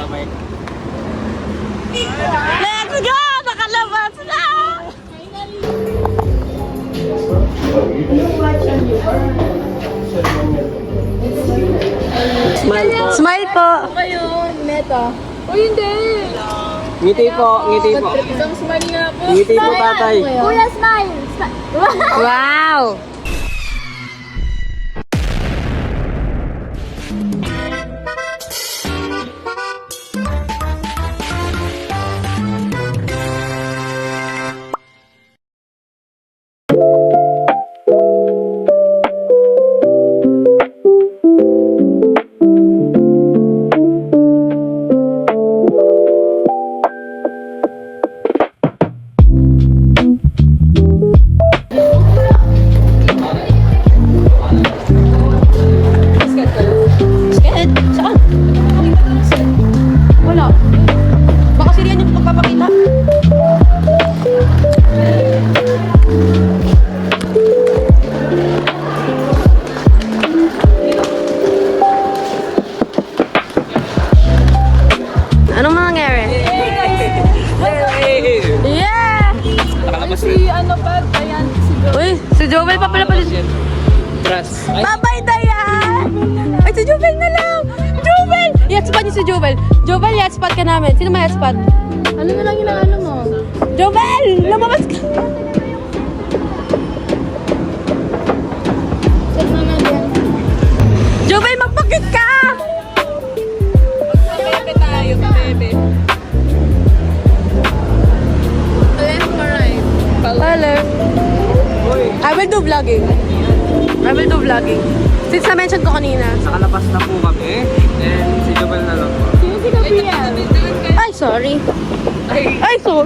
Let's go! Nakalabas na! Smile po. Smile po! Ngayon, Neta. O hindi. Ngiti po, ngiti po. Isang smile nga po. Ngiti po, tatay. Kuya, smile. Wow! Sked? Saan? Wala. Baka siriyan yung pagpapakita. Anong mangyari? Yeah! Nakalabas Si ano pa, ayan, si Joe. Uy, si Jovel pa pala pala. Trust. Ay, Bye-bye, Dayan! Ay, si Jovel na lang! Jovel! I-hotspot niyo si Jovel. Jovel, i-hotspot ka namin. Sino may hotspot? Ano na lang yung ano mo? Jovel! Lumabas ka! Check naman yan. Jovel, magpakit ka! Bebe tayo, bebe. Left or right? Hello. I will do vlogging. I will do vlogging. Since na-mention ko kanina. nakalabas na po kami. And si Jubal na lang po. Sino si Gabriel? Ay, sorry. Ay, so.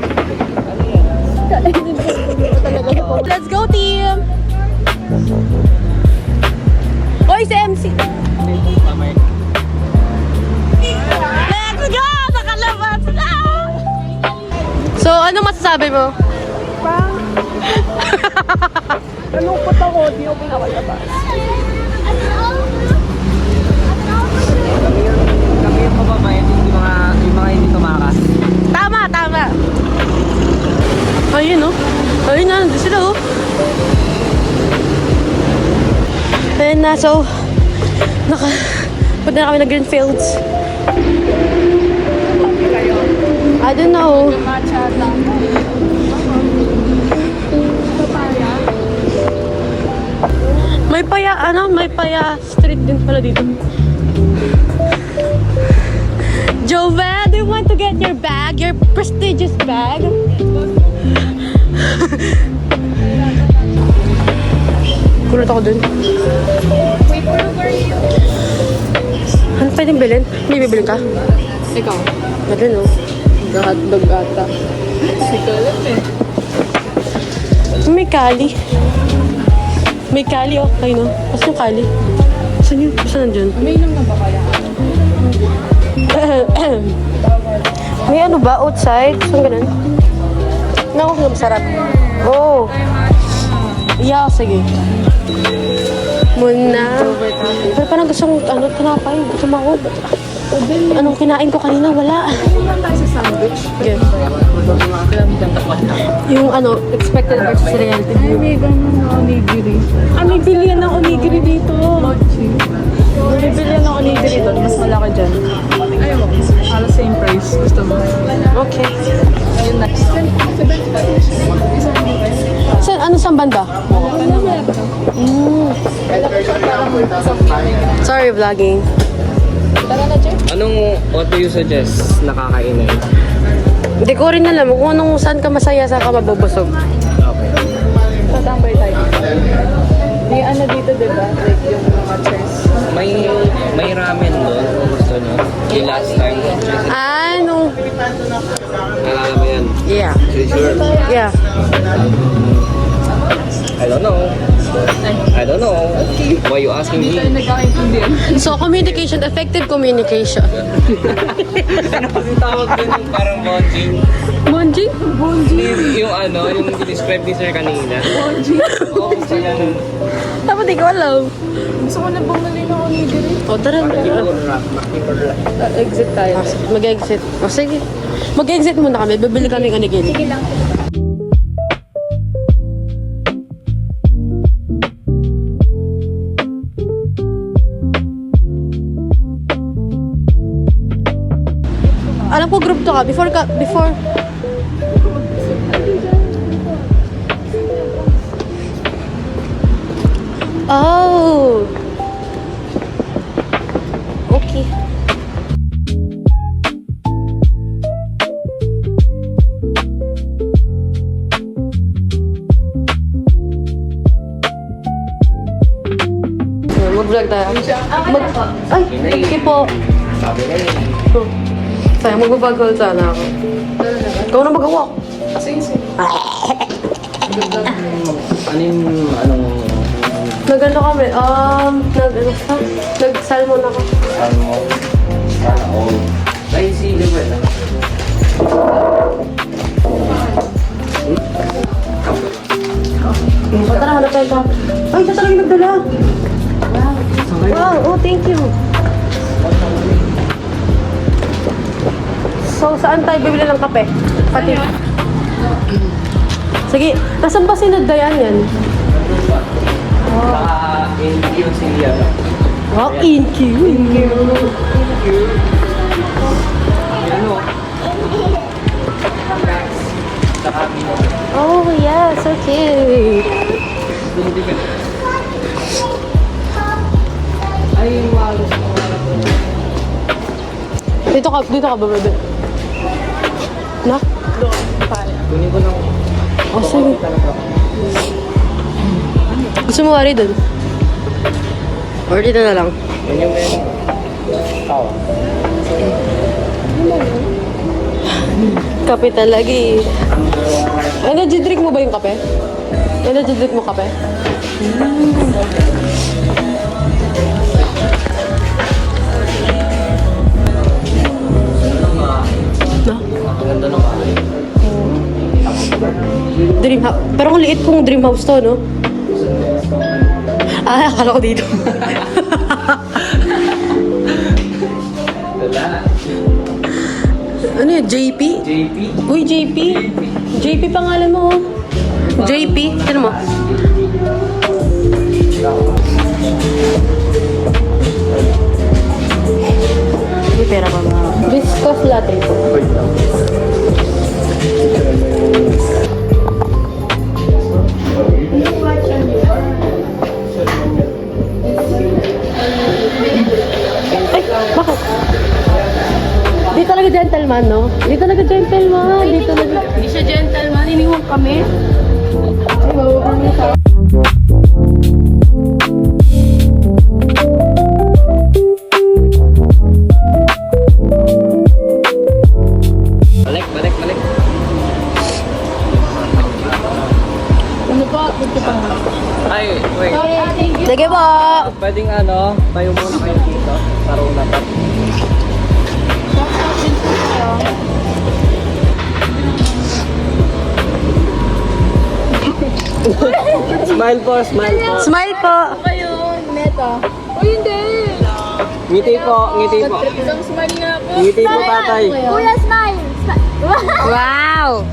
Let's go, team! Oy, si MC. Let's go! Nakalabas na! So, anong masasabi mo? Nalungkot ako, di ako nakalabas. Kami yung mababayan, yung mga hindi tumakas. Tama, tama. Ayun, oh. Ayun na, nandun sila, oh. Ayun na, so, punta na kami na Greenfields. I don't know. Matcha lang. Papaya. May paya street din pala dito. Jovel, do you want to get your bag? Your prestigious bag? Kulot ako dun. Wait, where were you? Ano pwedeng bilhin? May bibilin ka? Ikaw. Madun, oh. Hotdog ata. Sikalat eh. May kali. May kali, oh. Ayun, oh. Saan yung kali? Saan yun? Saan nandyan? May inom na ba kaya? May ano ba? Outside? Saan ganun? Naku, masarap. Oh. Yeah, sige. Muna. Pero parang gusto kong, tinapay. Gusto mo ako. Anong kinain ko kanina? Wala. Inom tayo sa sandwich. Okay. Yung expected versus reality. Ay, may ganun na onigiri. May bilyan ng onigiri dito. May bilyan ng onigiri doon. Mas malaki dyan. Ayaw mo. Halos same price. Gusto mo. Okay. Ayun na. Saan banda? Sorry, vlogging. Tara na, Jeff. What do you suggest na kakainin? Hindi ko rin alam kung saan ka masaya, saan ka mabubusog. Okay. Tatambay tayo. May ano dito, diba? Like yung mga chairs. May ramen doon kung gusto nyo. Yung last time. Ano? Nalala mo yan? Yeah. Sure. Yeah. I don't know. I don't know. Why you asking Hindi me? tayo nagkakaintindihan. So, communication, effective communication. Ano kasi tawag doon yung parang bonding? Bonjing? Yung ano, yung describe ni sir kanina. Oo, gusto niya nun. Dapat di ko alam. Gusto ko na bumili ng onigiri. O, tara. Exit tayo. Mag-exit. O, sige. Mag-exit muna kami. Bibili kami ng anigiri. Sige lang. Alam ko group to ka. Before. Oh. Okay. Mag-vlog tayo. Ay, thank you po. Sabi na yun. Sayang, mag-vlog sana ako. Ikaw na mag-walk. Sige. Ano yung, anong, Nag-ano kami, nag-salmon ako. ano mo? Sana all. Ay, si Libre na. O, tara, hanap tayo ka. Ay, siya talaga nagdala. Wow, oh, thank you. So, saan tayo bibili ng kape? Pati. Sige, nasan ba si Dayan yan? Hindi yung si ano. Wow, thank you. Ano? Saka Mino. Oh, yes, okay. Hindi ka. Ay, malos. Dito ka ba, bebe? Nak? Kunin ko lang. Oh, sige. Gusto mo wari dun? Or dito na lang? Yan yung menu. Tawa. Kape talaga eh. Energy drink mo ba yung kape? Energy drink mo kape? No? Ang ganda ng bahay. Dream house. Pero ang liit kong dream house to, no? Ah, akala ko dito. Wala. Ano yun? JP? JP. Uy, JP. JP pangalan mo, oh. JP. Sino mo? May pera pa ba? Viscous latte po. Wait lang. Ay, bakit? Di talaga gentleman, no? Di talaga gentleman. Di talaga... Hindi siya gentleman. Iniwan kami. Balik. Ano pa? Ito pa nga. Ay, wait. Sige po! Pwedeng ano, tayo muna kayo dito. Sa row na to. Smile po. Smile po! Kayo, Neta. O hindi. Ngiti po. Isang smile nga po. Ngiti po, tatay. Kuya, smile! Wow!